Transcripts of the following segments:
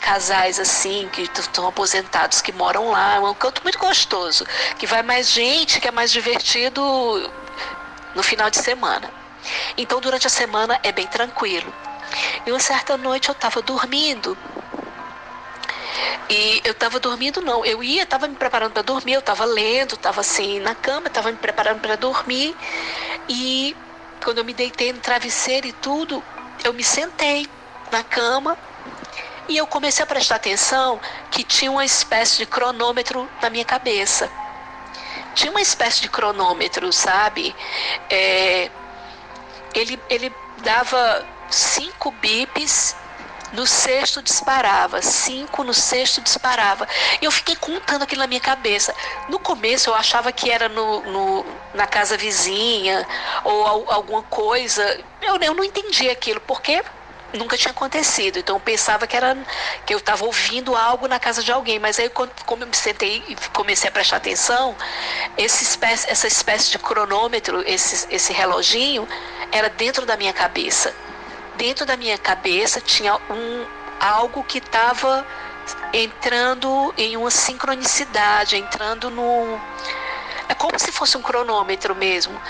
casais assim, que estão aposentados, que moram lá. É um canto muito gostoso, que vai mais gente, que é mais divertido no final de semana. Então, durante a semana é bem tranquilo. E uma certa noite eu estava dormindo. E eu estava dormindo, não. Estava me preparando para dormir, eu estava lendo, estava assim na cama, estava me preparando para dormir. E quando eu me deitei no travesseiro e tudo, eu me sentei na cama e eu comecei a prestar atenção que tinha uma espécie de cronômetro na minha cabeça. Tinha uma espécie de cronômetro, sabe? Ele dava 5 bips, no sexto disparava, 5 no sexto disparava. E eu fiquei contando aquilo na minha cabeça. No começo eu achava que era na casa vizinha ou alguma coisa. Eu não entendi aquilo, porque nunca tinha acontecido. Então eu pensava que eu estava ouvindo algo na casa de alguém. Mas aí, como eu me sentei e comecei a prestar atenção, essa espécie de cronômetro, esse reloginho, era dentro da minha cabeça. Dentro da minha cabeça tinha algo que estava entrando em uma sincronicidade, entrando no... É como se fosse um cronômetro mesmo.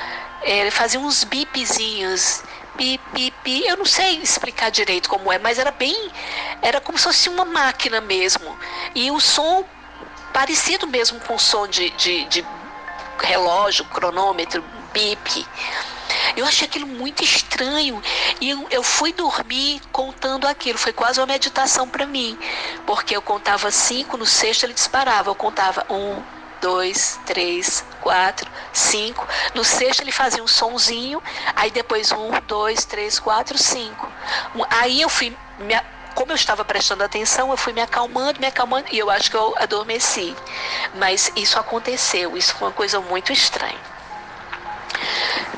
Ele fazia uns bipzinhos, bip, bip, bip. Eu não sei explicar direito como é, mas era como se fosse uma máquina mesmo. E o som parecido mesmo com o som de relógio, cronômetro, bip. Eu achei aquilo muito estranho e eu fui dormir contando aquilo. Foi quase uma meditação para mim, porque eu contava 5, no sexto ele disparava. Eu contava 1, 2, 3, 4, 5. No sexto ele fazia um sonzinho, aí depois 1, 2, 3, 4, 5. Aí eu fui, como eu estava prestando atenção, eu fui me acalmando, e eu acho que eu adormeci. Mas isso aconteceu, isso foi uma coisa muito estranha.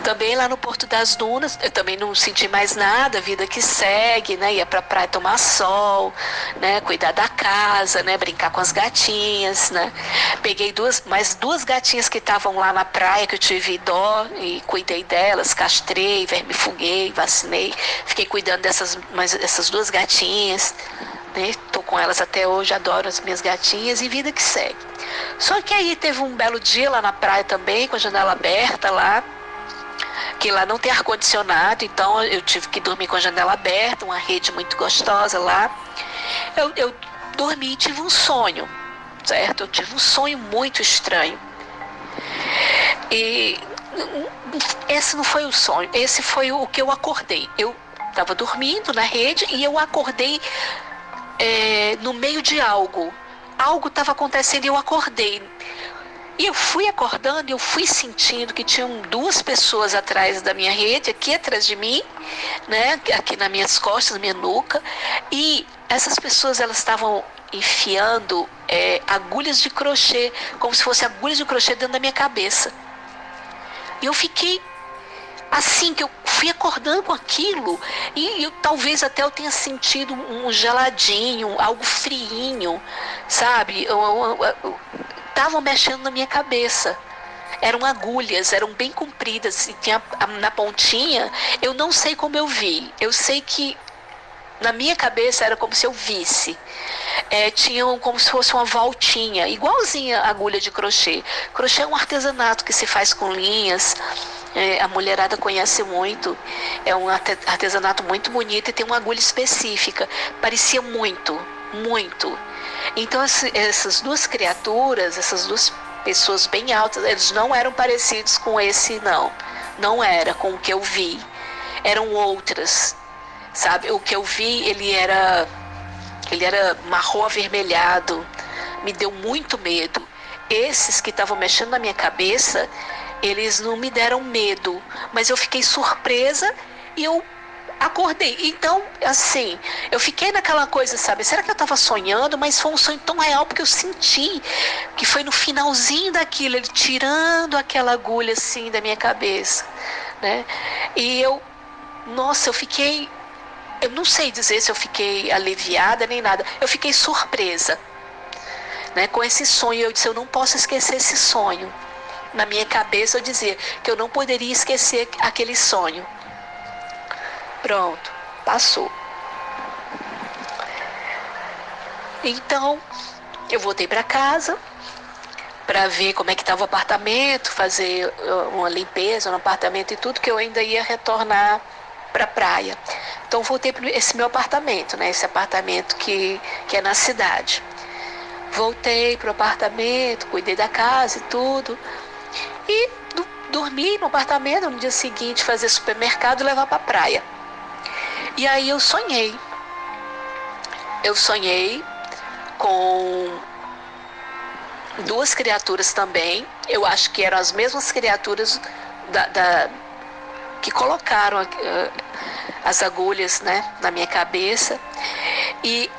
Também lá no Porto das Dunas, eu também não senti mais nada, vida que segue, né? Ia pra praia tomar sol, né? Cuidar da casa, né? Brincar com as gatinhas, né? Peguei mais duas gatinhas que estavam lá na praia, que eu tive dó e cuidei delas, castrei, vermifuguei, vacinei. Fiquei cuidando dessas duas gatinhas, né? Tô com elas até hoje, adoro as minhas gatinhas e vida que segue. Só que aí teve um belo dia lá na praia também, com a janela aberta lá, que lá não tem ar-condicionado, então eu tive que dormir com a janela aberta, uma rede muito gostosa lá. Eu dormi e tive um sonho, certo? Eu tive um sonho muito estranho. E esse não foi o sonho, esse foi o que eu acordei. Eu estava dormindo na rede e eu acordei no meio de algo. Algo estava acontecendo e eu acordei. E eu fui acordando, eu fui sentindo que tinham duas pessoas atrás da minha rede, aqui atrás de mim, né, aqui nas minhas costas, na minha nuca, e essas pessoas elas estavam enfiando agulhas de crochê, como se fossem agulhas de crochê dentro da minha cabeça. E eu fiquei assim, que eu fui acordando com aquilo, e talvez até eu tenha sentido um geladinho, algo friinho, sabe? Estavam mexendo na minha cabeça. Eram agulhas, eram bem compridas, e tinha na pontinha, eu não sei como eu vi. Eu sei que na minha cabeça era como se eu visse. Tinham como se fosse uma voltinha, igualzinha a agulha de crochê. Crochê é um artesanato que se faz com linhas. A mulherada conhece muito. É um artesanato muito bonito e tem uma agulha específica. Parecia muito, muito. Então essas duas criaturas, essas duas pessoas bem altas, eles não eram parecidos com esse, não. Não era com o que eu vi. Eram outras, sabe? O que eu vi, ele era marrom avermelhado. Me deu muito medo. Esses que estavam mexendo na minha cabeça, eles não me deram medo, mas eu fiquei surpresa e eu acordei. Então, assim, eu fiquei naquela coisa, sabe? Será que eu estava sonhando? Mas foi um sonho tão real, porque eu senti que foi no finalzinho daquilo, ele tirando aquela agulha assim da minha cabeça, né? E nossa, eu não sei dizer se eu fiquei aliviada nem nada, eu fiquei surpresa, né, com esse sonho. Eu disse, eu não posso esquecer esse sonho. Na minha cabeça eu dizia que eu não poderia esquecer aquele sonho. Pronto, passou. Então, eu voltei para casa para ver como é que estava o apartamento, fazer uma limpeza no apartamento e tudo, que eu ainda ia retornar para a praia. Então voltei para esse meu apartamento, né? Esse apartamento que é na cidade. Voltei para o apartamento, cuidei da casa e tudo. E dormi no apartamento, no dia seguinte fazer supermercado e levar para a praia. E aí eu sonhei. Eu sonhei com duas criaturas também. Eu acho que eram as mesmas criaturas que colocaram as agulhas, né, na minha cabeça. E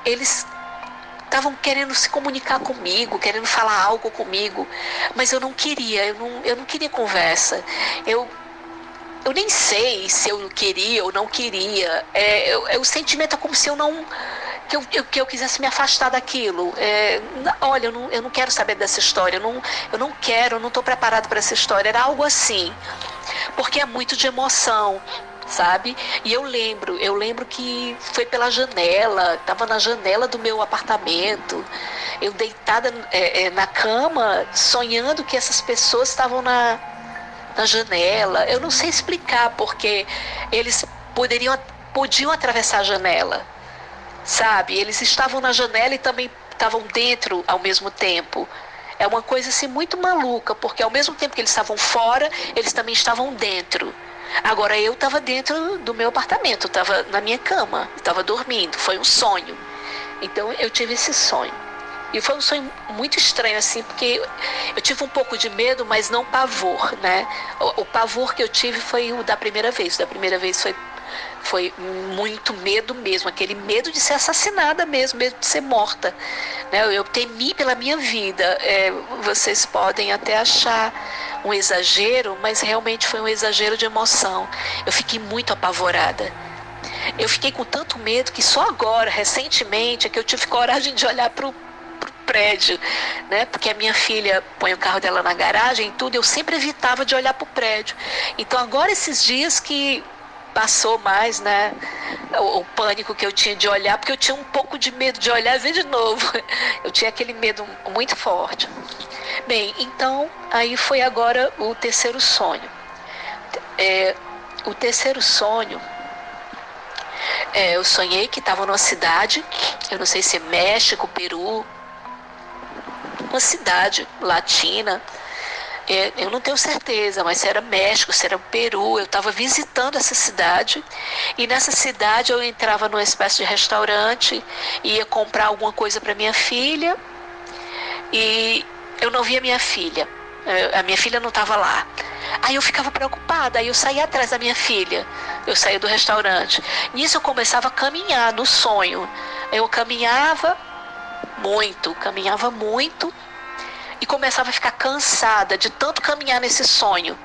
eles estavam querendo se comunicar comigo, querendo falar algo comigo, mas eu não queria, eu não queria conversa. Eu nem sei se eu queria ou não queria. O sentimento é como se eu não... Que eu quisesse me afastar daquilo. Olha, eu não quero saber dessa história, eu não quero, eu não estou preparado para essa história. Era algo assim, porque é muito de emoção, sabe? E eu lembro que foi pela janela, estava na janela do meu apartamento, eu deitada na cama, sonhando que essas pessoas estavam na janela. Eu não sei explicar, porque eles podiam atravessar a janela, sabe? Eles estavam na janela e também estavam dentro ao mesmo tempo. É uma coisa assim muito maluca, porque ao mesmo tempo que eles estavam fora, eles também estavam dentro. Agora eu estava dentro do meu apartamento, estava na minha cama, estava dormindo, foi um sonho. Então eu tive esse sonho. E foi um sonho muito estranho, assim, porque eu tive um pouco de medo, mas não pavor, né? O pavor que eu tive foi o da primeira vez. Da primeira vez foi muito medo mesmo, aquele medo de ser assassinada mesmo, medo de ser morta, né? Eu temi pela minha vida. Vocês podem até achar um exagero, mas realmente foi um exagero de emoção. Eu fiquei muito apavorada. Eu fiquei com tanto medo que só agora, recentemente, é que eu tive coragem de olhar para o prédio, né? Porque a minha filha põe o carro dela na garagem e tudo, eu sempre evitava de olhar para o prédio. Então agora esses dias que passou mais, né, o pânico que eu tinha de olhar, porque eu tinha um pouco de medo de olhar e ver de novo. Eu tinha aquele medo muito forte. Bem, então aí foi agora o terceiro sonho. O terceiro sonho, eu sonhei que estava numa cidade, eu não sei se é México, Peru, uma cidade latina. Eu não tenho certeza, mas se era México, se era Peru. Eu estava visitando essa cidade, e nessa cidade eu entrava numa espécie de restaurante, ia comprar alguma coisa para minha filha, e eu não via minha filha. A minha filha não estava lá. Aí eu ficava preocupada, aí eu saía atrás da minha filha, eu saía do restaurante. Nisso eu começava a caminhar no sonho. Eu caminhava muito, e começava a ficar cansada de tanto caminhar nesse sonho.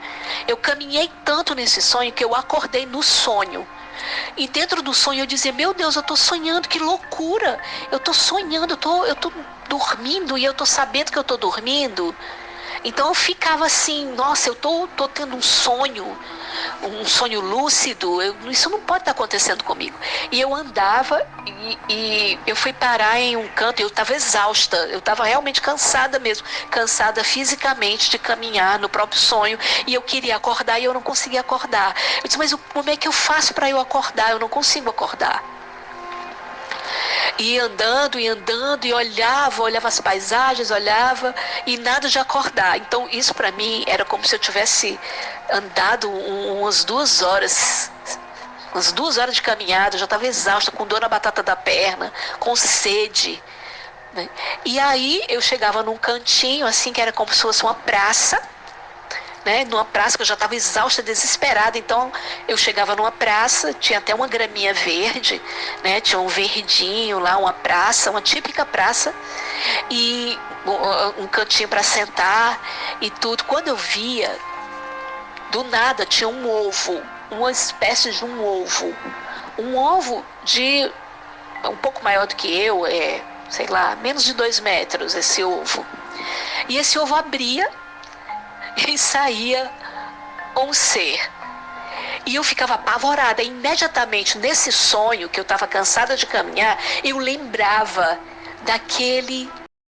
Eu caminhei tanto nesse sonho que eu acordei no sonho. E dentro do sonho eu dizia: meu Deus, eu estou sonhando, que loucura! Eu estou sonhando, eu estou dormindo e eu estou sabendo que eu estou dormindo. Então eu ficava assim: nossa, eu estou tendo um sonho lúcido, isso não pode estar acontecendo comigo. E eu andava e eu fui parar em um canto, eu estava exausta, eu estava realmente cansada mesmo, cansada fisicamente de caminhar no próprio sonho, e eu queria acordar e eu não conseguia acordar. Eu disse: mas como é que eu faço para eu acordar? Eu não consigo acordar. E andando, e olhava as paisagens, olhava, e nada de acordar. Então isso para mim era como se eu tivesse andado umas 2 horas de caminhada. Eu já estava exausta, com dor na batata da perna, com sede, né? E aí eu chegava num cantinho assim, que era como se fosse uma praça, né, numa praça, que eu já estava exausta, desesperada. Então eu chegava numa praça, tinha até uma graminha verde, né, tinha um verdinho lá, uma praça, uma típica praça, e um cantinho para sentar e tudo. Quando eu via, do nada tinha um ovo, uma espécie de um ovo de um pouco maior do que eu, sei lá, menos de 2 metros esse ovo. E esse ovo abria e saía um ser. E eu ficava apavorada. Imediatamente, nesse sonho, que eu estava cansada de caminhar, eu lembrava daquele